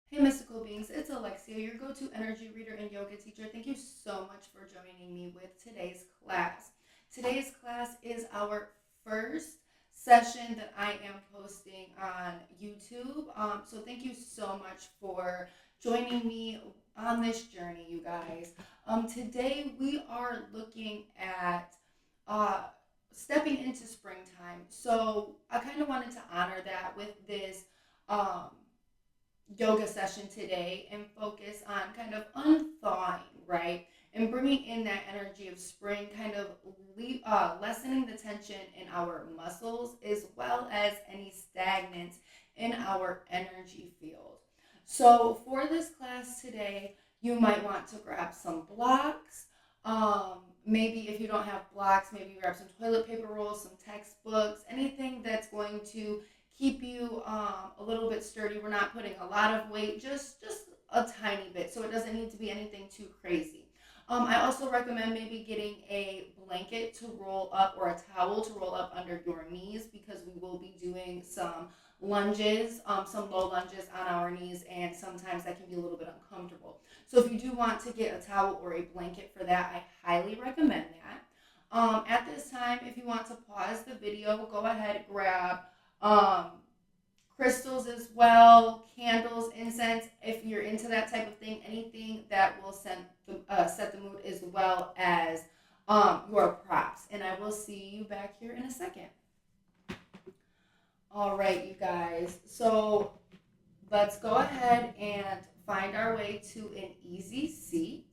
Hey, mystical beings, it's Alexia, your go to energy reader and yoga teacher. Thank you so much for joining me with today's class. Today's class is our first session that I am posting on YouTube. So, thank you so much for joining me on this journey, you guys. Today, we are looking at uh, stepping into springtime. So, I kind of wanted to honor that with this. Um, Yoga session today and focus on kind of unthawing, right? And bringing in that energy of spring, kind of lessening the tension in our muscles as well as any stagnance in our energy field. So, for this class today, you might want to grab some blocks. Maybe if you don't have blocks, maybe grab some toilet paper rolls, some textbooks, anything that's going to keep you a little bit sturdy. We're not putting a lot of weight, just a tiny bit, so it doesn't need to be anything too crazy. I also recommend maybe getting a blanket to roll up or a towel to roll up under your knees because we will be doing some lunges, some low lunges on our knees, and sometimes that can be a little bit uncomfortable. So if you do want to get a towel or a blanket for that, I highly recommend that. At this time, if you want to pause the video, go ahead, grab um, crystals as well, candles, incense. If you're into that type of thing, anything that will set the mood as well as your props. And I will see you back here in a second. All right, you guys. So let's go ahead and find our way to an easy seat.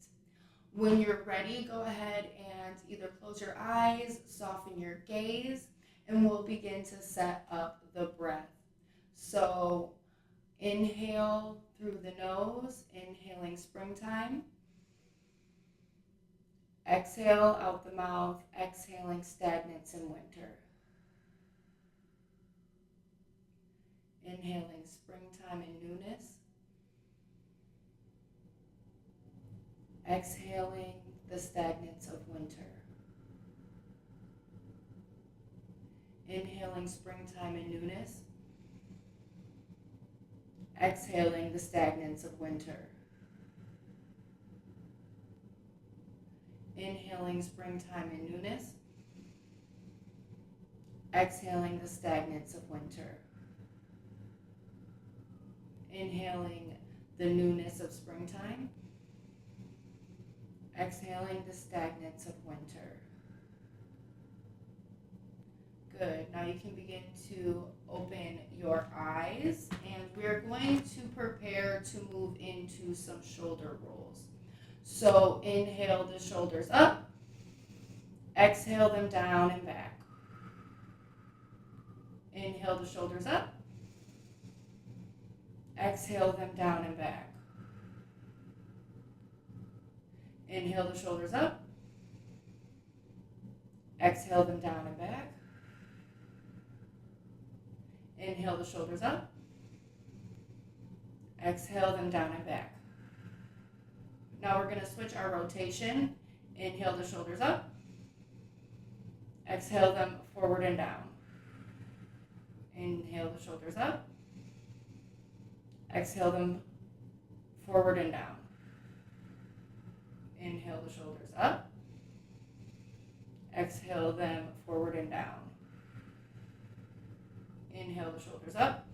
When you're ready, go ahead and either close your eyes, soften your gaze, and we'll begin to set up the breath. So inhale through the nose, inhaling springtime. Exhale out the mouth, exhaling stagnance in winter. Inhaling springtime and newness. Exhaling the stagnance of winter. Inhaling springtime and newness. Exhaling the stagnance of winter. Inhaling springtime and newness. Exhaling the stagnance of winter. Inhaling the newness of springtime. Exhaling the stagnance of winter. Good. Now you can begin to open your eyes, and we're going to prepare to move into some shoulder rolls. So inhale the shoulders up, exhale them down and back. Inhale the shoulders up, exhale them down and back. Inhale the shoulders up, exhale them down and back. Inhale the shoulders up, exhale them down and back. Now we're going to switch our rotation. Inhale the shoulders up, exhale them forward and down. Inhale the shoulders up, exhale them forward and down. Inhale the shoulders up, exhale them forward and down. Inhale the shoulders up,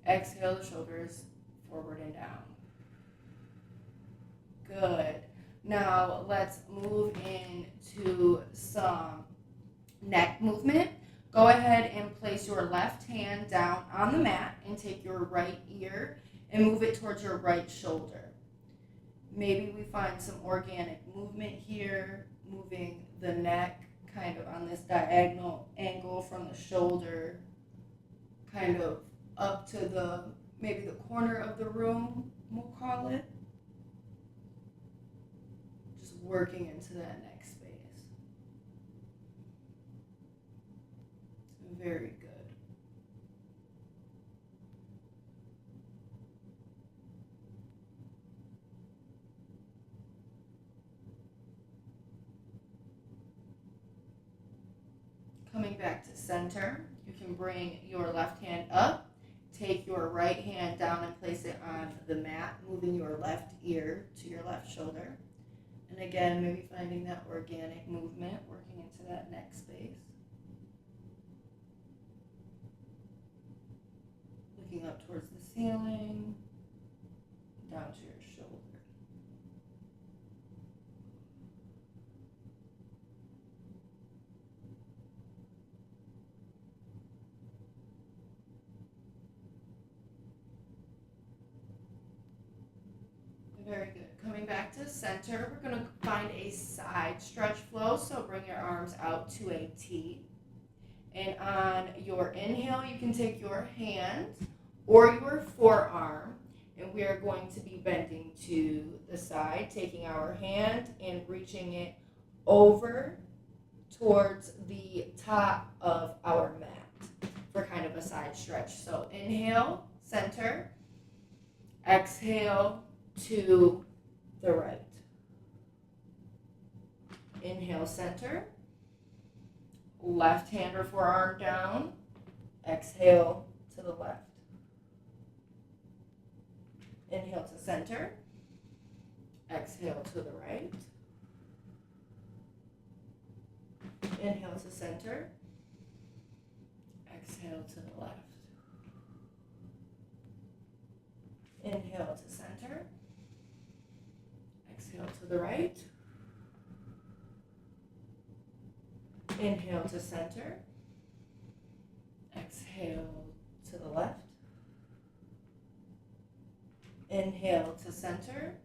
exhale the shoulders forward and down. Good. Now let's move into some neck movement. Go ahead and place your left hand down on the mat and take your right ear and move it towards your right shoulder. Maybe we find some organic movement here, moving the neck kind of on this diagonal angle from the shoulder, kind of up to maybe the corner of the room, we'll call it. Just working into that neck space. Very good. Coming back to center, you can bring your left hand up, take your right hand down and place it on the mat, moving your left ear to your left shoulder. And again, maybe finding that organic movement, working into that neck space. Looking up towards the ceiling, down to your shoulder. Very good. Coming back to center, we're going to find a side stretch flow. So bring your arms out to a T. And on your inhale, you can take your hand or your forearm, and we are going to be bending to the side, taking our hand and reaching it over towards the top of our mat for kind of a side stretch. So inhale, center, exhale to the right. Inhale, center, left hand or forearm down, exhale to the left. Inhale to center, exhale to the right. Inhale to center, exhale to the left. Inhale to center, exhale to the right. Inhale to center, exhale to the left. Inhale to center,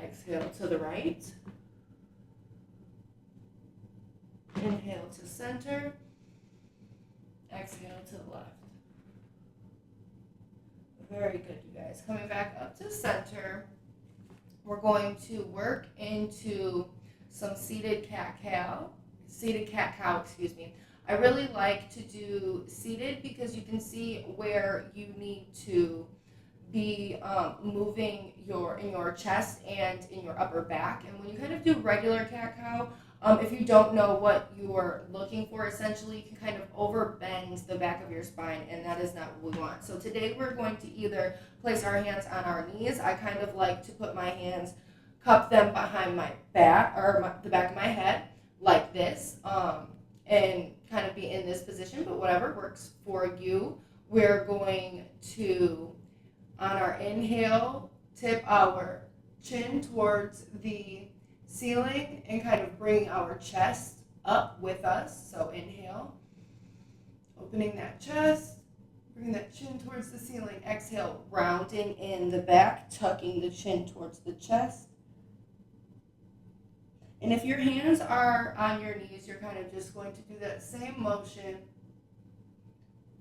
exhale to the right. Inhale to center, exhale to the left. Very good, you guys. Coming back up to center, we're going to work into some seated cat-cow. I really like to do seated because you can see where you need to be moving in your chest and in your upper back. And when you kind of do regular cat-cow, if you don't know what you're looking for, essentially you can kind of overbend the back of your spine, and that is not what we want. So today we're going to either place our hands on our knees. I kind of like to put my hands, cup them behind my back, or the back of my head, like this, and kind of be in this position, but whatever works for you. We're going to, on our inhale, tip our chin towards the ceiling and kind of bring our chest up with us. So inhale, opening that chest, bring that chin towards the ceiling. Exhale, rounding in the back, tucking the chin towards the chest. And if your hands are on your knees, you're kind of just going to do that same motion,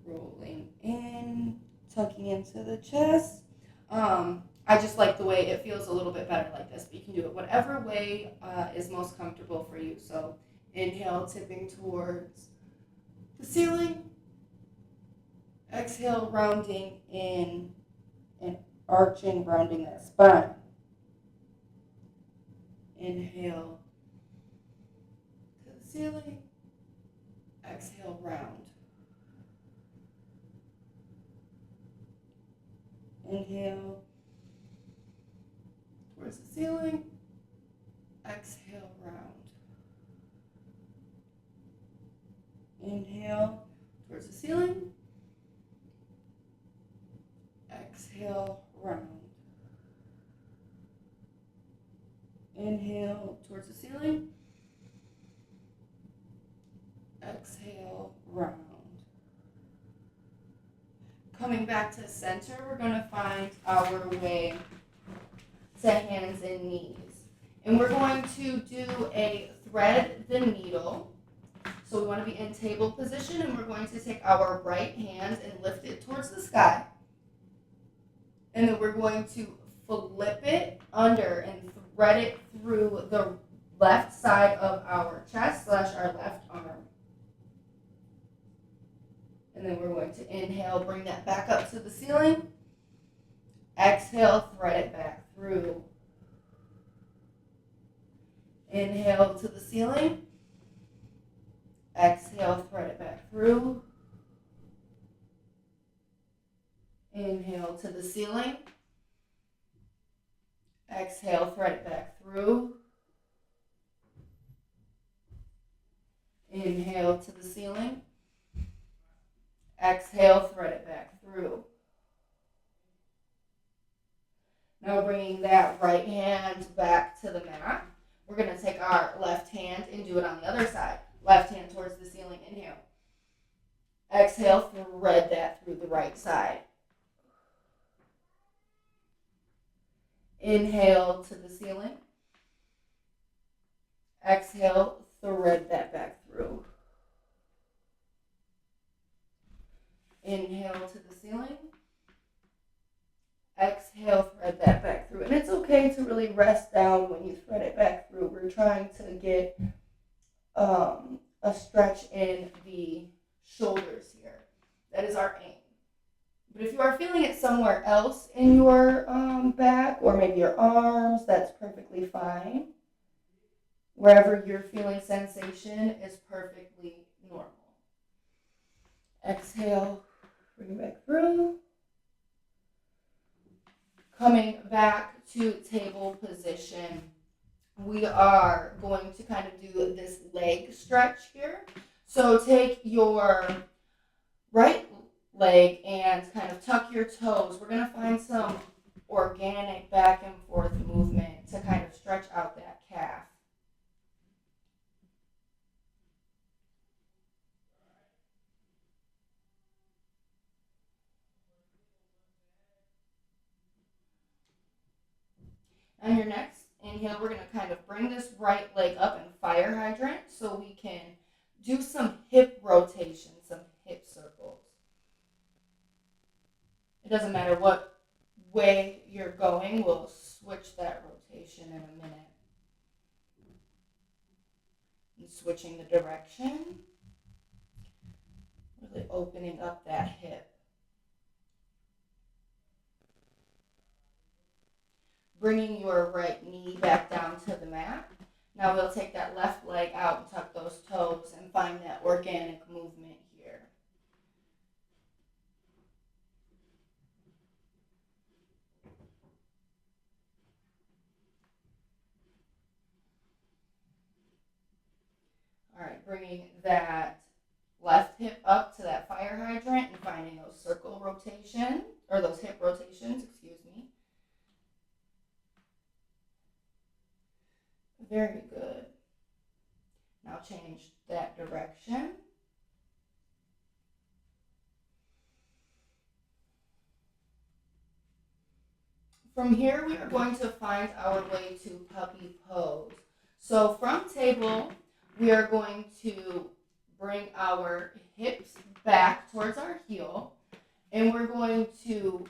rolling in, tucking into the chest. I just like the way it feels a little bit better like this, but you can do it whatever way is most comfortable for you. So inhale, tipping towards the ceiling. Exhale, rounding in and arching, rounding that spine. Inhale to the ceiling. Exhale, round. Inhale towards the ceiling. Exhale, round. Inhale towards the ceiling. Exhale, round. Inhale towards the ceiling. Exhale, round. Coming back to center, we're going to find our way to hands and knees. And we're going to do a thread the needle. So we want to be in table position, and we're going to take our right hand and lift it towards the sky. And then we're going to flip it under and thread it through the left side of our chest / our left arm. And then we're going to inhale, bring that back up to the ceiling. Exhale, thread it back through. Inhale to the ceiling. Exhale, thread it back through. Inhale to the ceiling. Exhale, thread it back through. Inhale to the ceiling. Exhale, thread it back through. Now bringing that right hand back to the mat. We're going to take our left hand and do it on the other side. Left hand towards the ceiling. Inhale. Exhale, thread that through the right side. Inhale to the ceiling. Exhale, thread that back through. Inhale to the ceiling. Exhale, thread that back through. And it's okay to really rest down when you thread it back through. We're trying to get a stretch in the shoulders here. That is our aim. But if you are feeling it somewhere else in your back or maybe your arms, that's perfectly fine. Wherever you're feeling sensation is perfectly normal. Exhale, bring it back through. Coming back to table position, we are going to kind of do this leg stretch here. So take your right leg and kind of tuck your toes. We're going to find some organic back and forth movement to kind of stretch out that calf. On your next inhale, we're going to kind of bring this right leg up and fire hydrant so we can do some hip rotation, some hip circles. It doesn't matter what way you're going, we'll switch that rotation in a minute. And switching the direction, really opening up that hip. Bringing your right knee back down to the mat. Now we'll take that left leg out and tuck those toes and find that organic movement here. All right, bringing that left hip up to that fire hydrant and finding those circle rotation, or those hip rotations, excuse me. Very good. Now change that direction. From here, we are going to find our way to puppy pose. So from table, we are going to bring our hips back towards our heel, and we're going to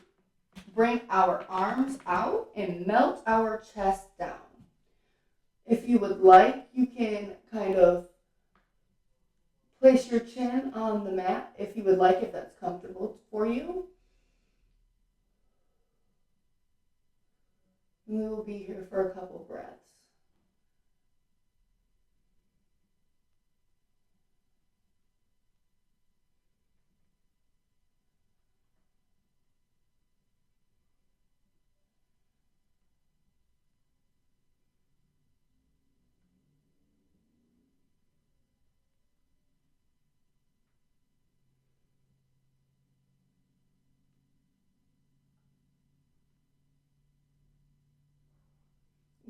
bring our arms out and melt our chest down. If you would like, you can kind of place your chin on the mat if you would like, if that's comfortable for you. And we will be here for a couple breaths.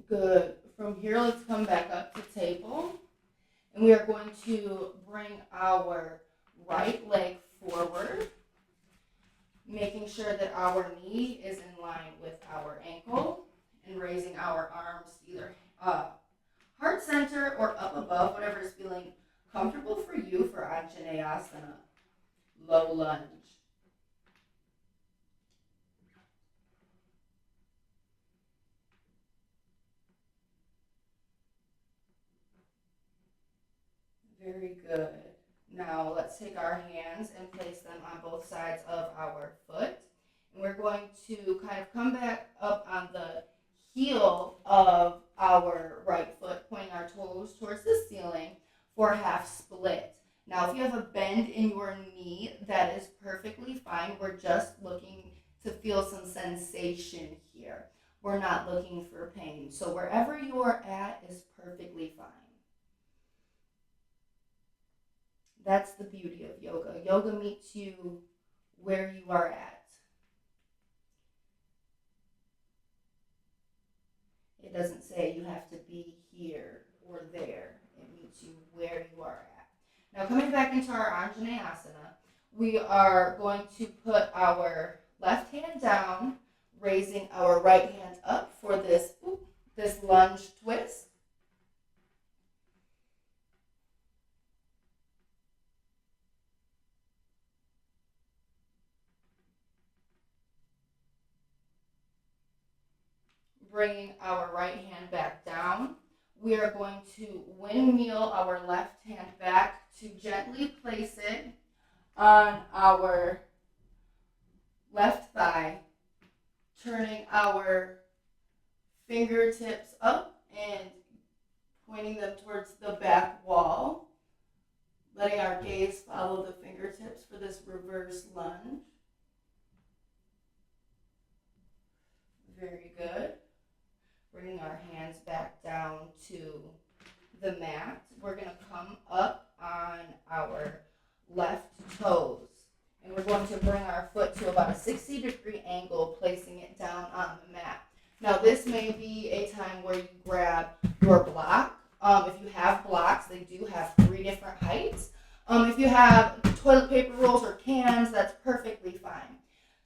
Good. From here, let's come back up to table. And we are going to bring our right leg forward, making sure that our knee is in line with our ankle, and raising our arms either heart center or up above, whatever is feeling comfortable for you for Anjaneyasana, low lunge. Very good. Now let's take our hands and place them on both sides of our foot. And we're going to kind of come back up on the heel of our right foot, pointing our toes towards the ceiling for half split. Now if you have a bend in your knee, that is perfectly fine. We're just looking feel some sensation here. We're not looking for pain. So wherever you are at is perfectly fine. That's the beauty of yoga. Yoga meets you where you are at. It doesn't say you have to be here or there. It meets you where you are at. Now coming back into our Anjaneyasana, we are going to put our left hand down, raising our right hand up for this lunge twist. Bringing our right hand back down. We are going to windmill our left hand back to gently place it on our left thigh, turning our fingertips up and pointing them towards the back wall, letting our gaze follow the fingertips for this reverse lunge. Very good. Bringing our hands back down to the mat. We're going to come up on our left toes. And we're going to bring our foot to about a 60-degree angle, placing it down on the mat. Now this may be a time where you grab your block. If you have blocks, they do have 3 different heights. If you have toilet paper rolls or cans, that's perfectly fine.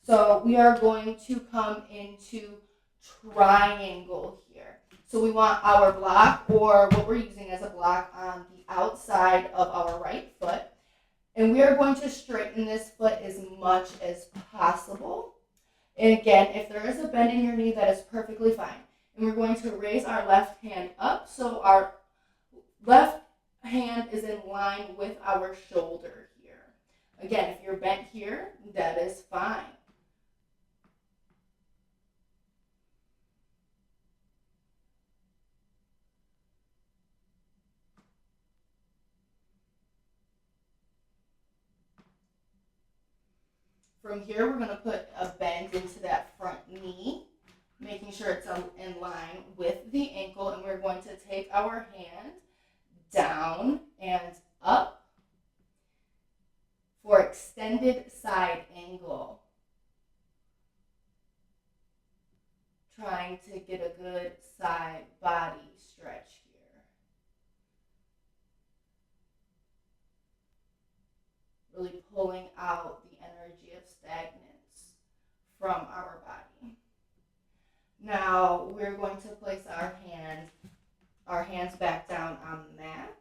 So we are going to come into triangle here. So we want our block, or what we're using as a block, on the outside of our right foot. And we are going to straighten this foot as much as possible. And again, if there is a bend in your knee, that is perfectly fine. And we're going to raise our left hand up so our left hand is in line with our shoulder here. Again, if you're bent here, that is fine. From here, we're going to put a bend into that front knee, making sure it's in line with the ankle, and we're going to take our hand down and up for extended side angle. Trying to get a good side body stretch here. Really pulling out the energy of stagnance from our body. Now we're going to place our hands back down on the mat.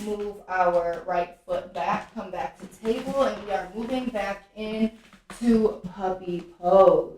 Move our right foot back, come back to table, and we are moving back into puppy pose.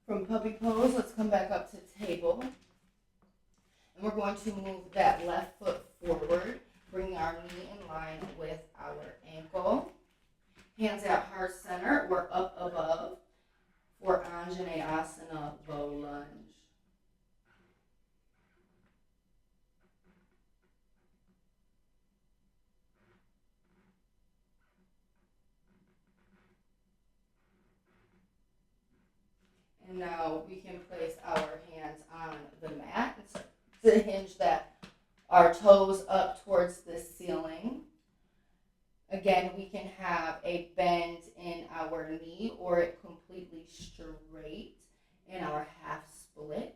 From puppy pose, let's come back up to table. And we're going to move that left foot forward, bringing our knee in line with our ankle. Hands at heart center or up above for Anjaneyasana bow lunge. And now we can place our hands on the mat to hinge our toes up towards the ceiling. Again, we can have a bend in our knee or it completely straight in our half split.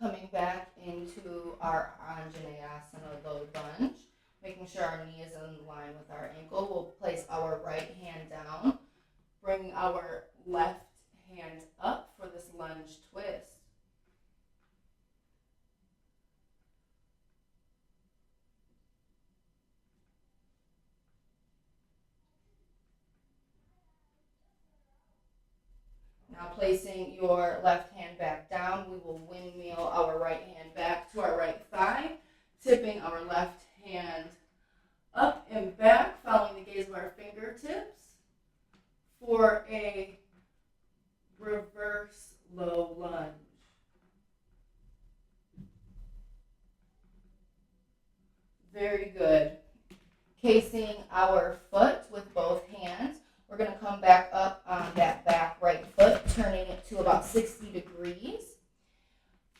Coming back into our Anjaneyasana low lunge, making sure our knee is in line with our ankle. We'll place our right hand down, bring our left hand up for this lunge twist. Now placing your left hand back down, we will windmill our right hand back to our right thigh, tipping our left hand up and back, following the gaze of our fingertips for a reverse low lunge. Very good. Casing our foot with both hands. We're going to come back up on that back right foot, turning it to about 60 degrees.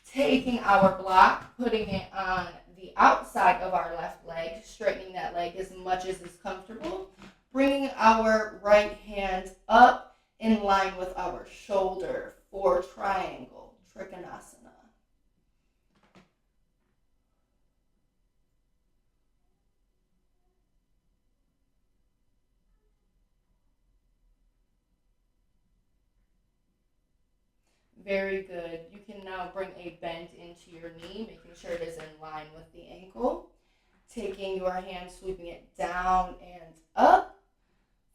Taking our block, putting it on the outside of our left leg, straightening that leg as much as is comfortable. Bringing our right hand up in line with our shoulder for triangle, Trikonasana. Very good. You can now bring a bend into your knee, making sure it is in line with the ankle. Taking your hand, sweeping it down and up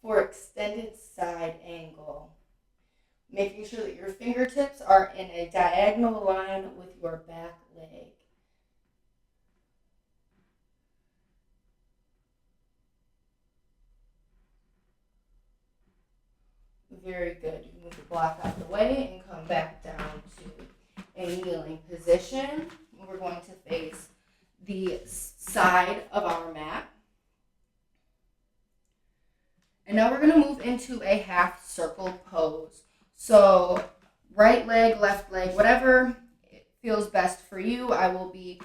for extended side angle. Making sure that your fingertips are in a diagonal line with your back leg. Very good. You move the block out of the way and come back down to a kneeling position. We're going to face the side of our mat. And now we're going to move into a half circle pose. So right leg, left leg, whatever feels best for you. I will be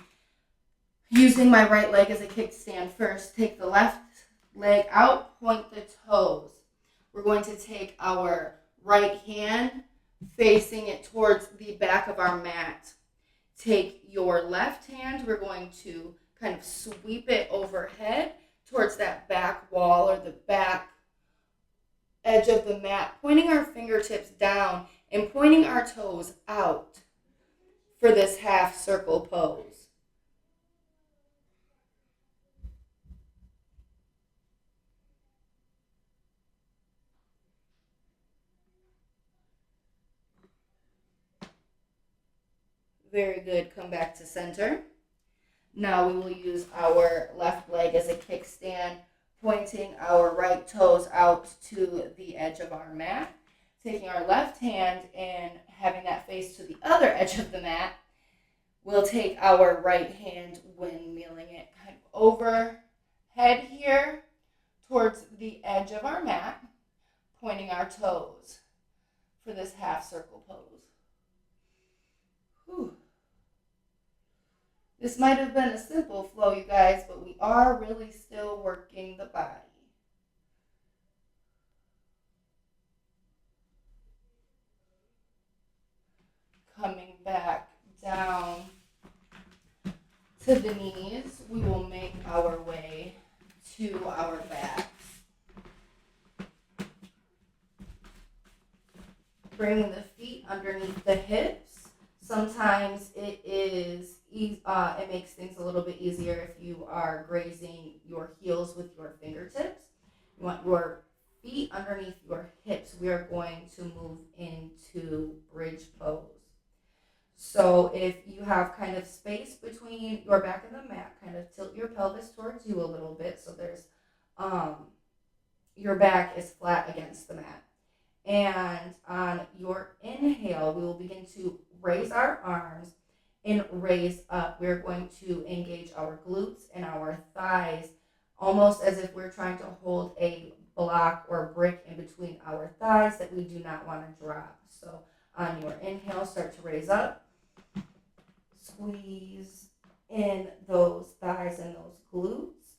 using my right leg as a kickstand first. Take the left leg out, point the toes. We're going to take our right hand, facing it towards the back of our mat. Take your left hand, we're going to kind of sweep it overhead towards that back wall or the back edge of the mat, pointing our fingertips down and pointing our toes out for this half circle pose. Very good. Come back to center. Now we will use our left leg as a kickstand, pointing our right toes out to the edge of our mat. Taking our left hand and having that face to the other edge of the mat, we'll take our right hand, windmilling it kind of overhead here towards the edge of our mat, pointing our toes for this half circle pose. Whew. This might have been a simple flow, you guys, but we are really still working the body. Coming back down to the knees, we will make our way to our backs. Bring the feet underneath the hips. Sometimes it makes things a little bit easier if you are grazing your heels with your fingertips. You want your feet underneath your hips. We are going to move into bridge pose. So if you have kind of space between your back and the mat, kind of tilt your pelvis towards you a little bit so there's your back is flat against the mat. And on your inhale, we will begin to raise our arms and raise up. We're going to engage our glutes and our thighs, almost as if we're trying to hold a block or brick in between our thighs that we do not want to drop. So on your inhale, start to raise up. Squeeze in those thighs and those glutes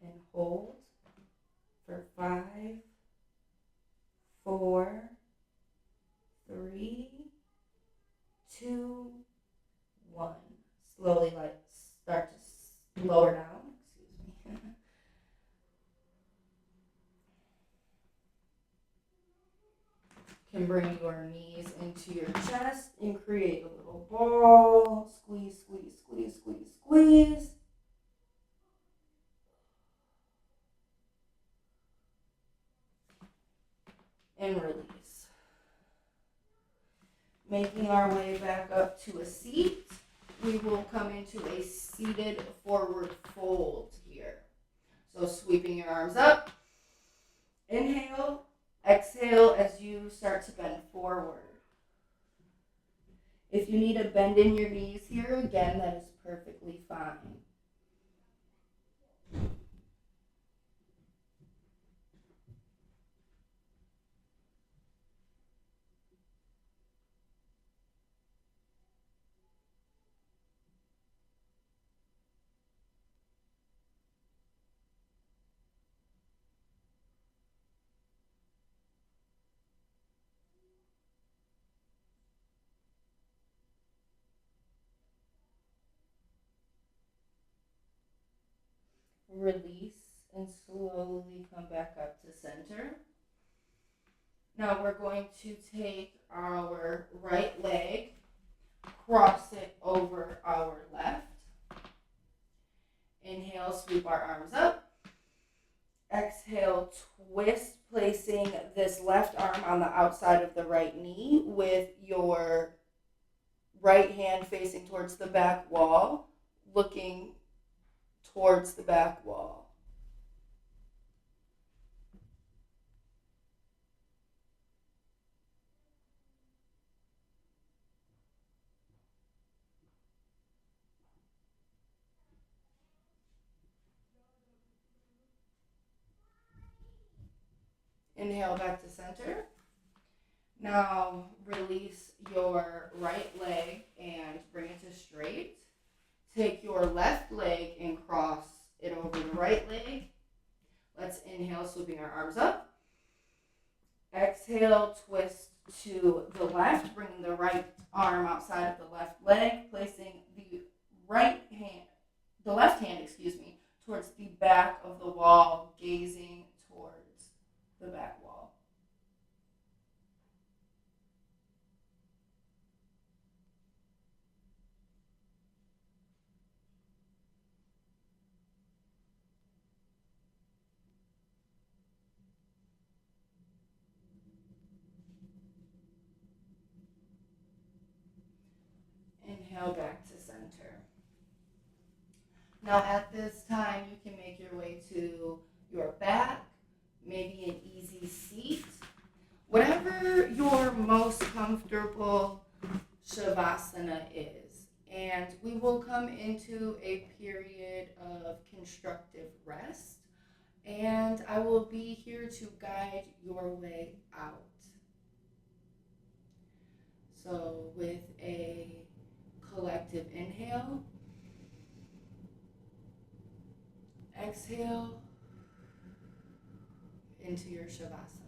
and hold for 5, 4, 3, 2, 1. Lower down, excuse me. Can bring your knees into your chest and create a little ball. Squeeze, squeeze, squeeze, squeeze, squeeze. And release. Making our way back up to a seat, we will come into a seated forward fold here. So sweeping your arms up. Inhale, exhale as you start to bend forward. If you need a bend in your knees here, again, that is perfectly fine. Release and slowly come back up to center. Now we're going to take our right leg, cross it over our left. Inhale, sweep our arms up. Exhale, twist, placing this left arm on the outside of the right knee with your right hand facing towards the back wall, looking towards the back wall. Inhale back to center. Now release your right leg and bring it to straight. Take your left leg and cross it over the right leg. Let's inhale, sweeping our arms up. Exhale, twist to the left, bringing the right arm outside of the left leg, placing the left hand, towards the back of the wall, gazing towards the back wall. Inhale back to center. Now at this time, you can make your way to your back, maybe an easy seat. Whatever your most comfortable Shavasana is. And we will come into a period of constructive rest. And I will be here to guide your way out. So with a collective inhale, exhale into your Shavasana.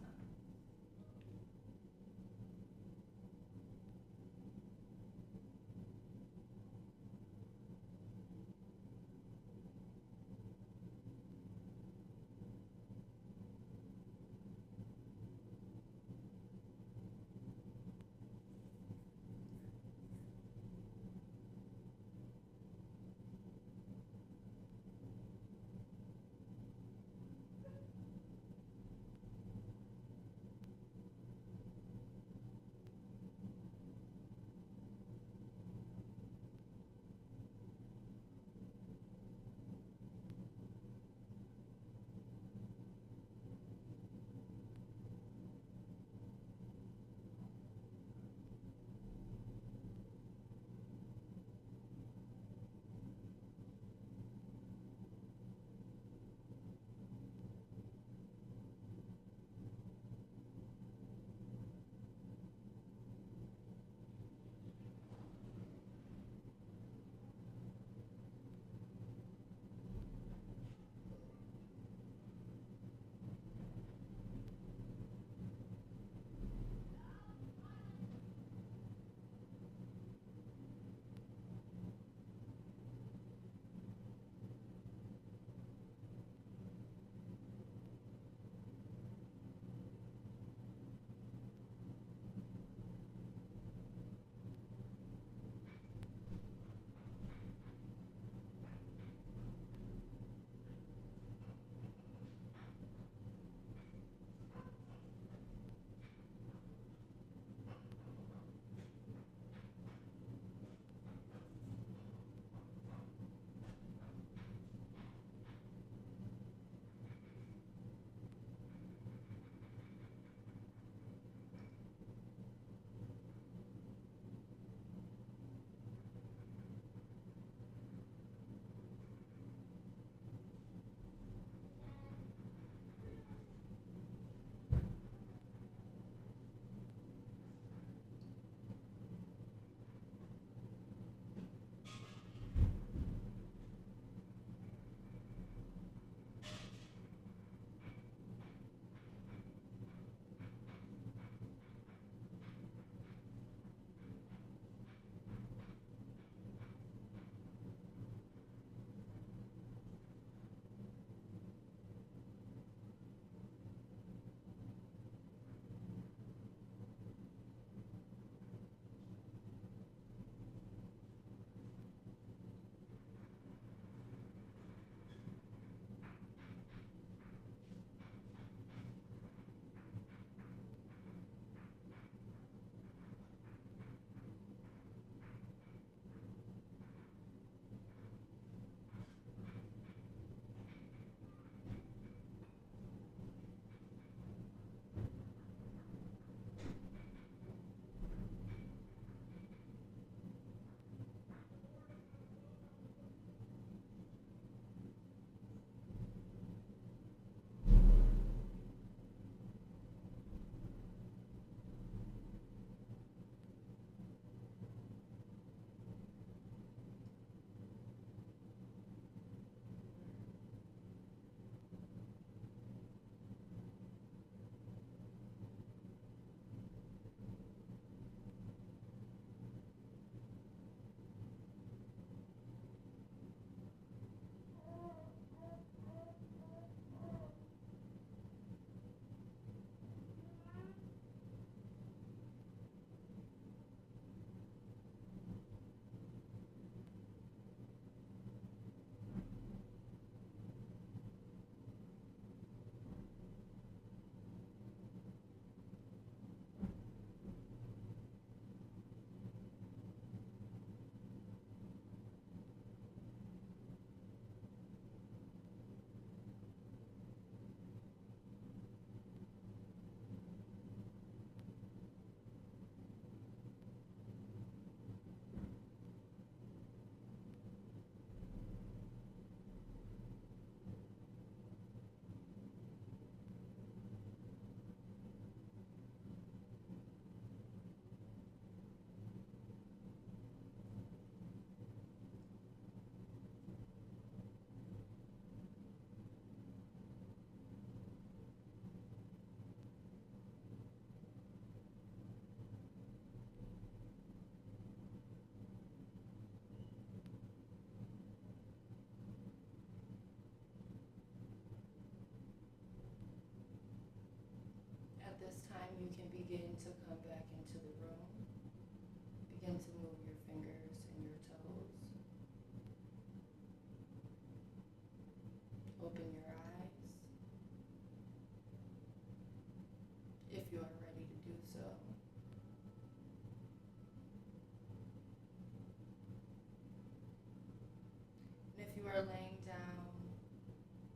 are laying down,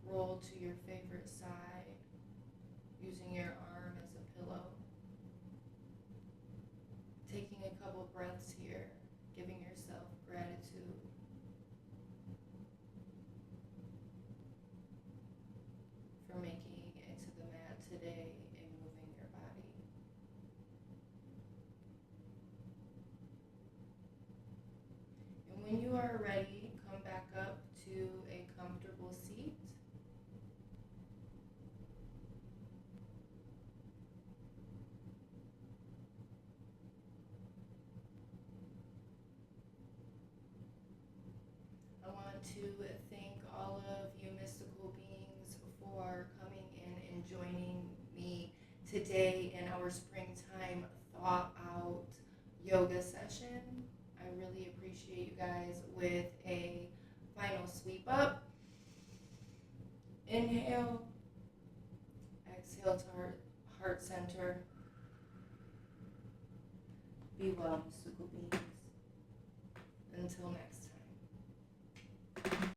roll to your favorite side, using your arm as a pillow. Taking a couple breaths here, giving yourself gratitude. For making it to the mat today and moving your body. And when you are ready, come back up to a comfortable seat. I want to thank all of you mystical beings for coming in and joining me today in our springtime thought out yoga session. I really appreciate you guys. With a final sweep up. Inhale. Exhale to heart center. Be well, mystical beings. Until next time.